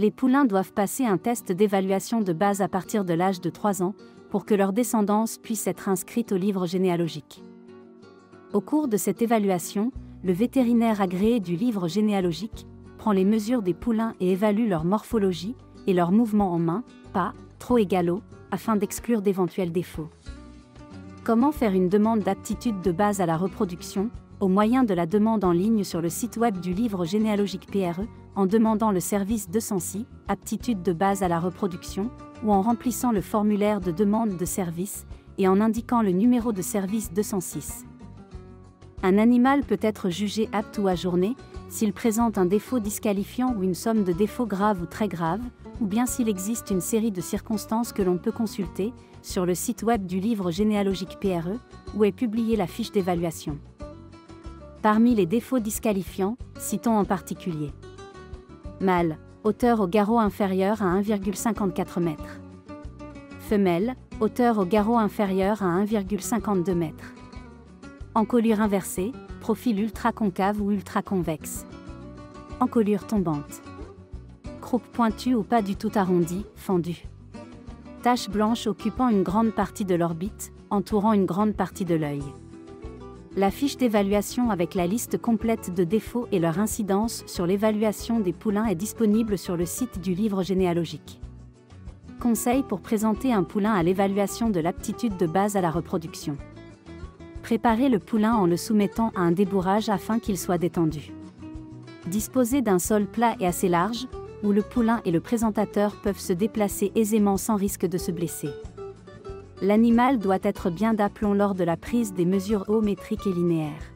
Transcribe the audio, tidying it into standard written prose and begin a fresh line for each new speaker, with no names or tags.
Les poulains doivent passer un test d'évaluation de base à partir de l'âge de 3 ans, pour que leur descendance puisse être inscrite au livre généalogique. Au cours de cette évaluation, le vétérinaire agréé du livre généalogique prend les mesures des poulains et évalue leur morphologie et leurs mouvements en main, pas, trop égaux, afin d'exclure d'éventuels défauts. Comment faire une demande d'aptitude de base à la reproduction, au moyen de la demande en ligne sur le site web du livre généalogique PRE, en demandant le service 206, aptitude de base à la reproduction, ou en remplissant le formulaire de demande de service, et en indiquant le numéro de service 206. Un animal peut être jugé apte ou ajourné, s'il présente un défaut disqualifiant ou une somme de défauts graves ou très graves, ou bien s'il existe une série de circonstances que l'on peut consulter, sur le site web du livre généalogique PRE, où est publiée la fiche d'évaluation. Parmi les défauts disqualifiants, citons en particulier. Mâle, hauteur au garrot inférieur à 1,54 m. Femelle, hauteur au garrot inférieur à 1,52 m. Encolure inversée, profil ultra-concave ou ultra-convexe. Encolure tombante. Croupe pointue ou pas du tout arrondie, fendue. Tache blanche occupant une grande partie de l'orbite, entourant une grande partie de l'œil. La fiche d'évaluation avec la liste complète de défauts et leur incidence sur l'évaluation des poulains est disponible sur le site du livre généalogique. Conseils pour présenter un poulain à l'évaluation de l'aptitude de base à la reproduction. Préparez le poulain en le soumettant à un débourrage afin qu'il soit détendu. Disposez d'un sol plat et assez large, où le poulain et le présentateur peuvent se déplacer aisément sans risque de se blesser. L'animal doit être bien d'aplomb lors de la prise des mesures ométriques et linéaires.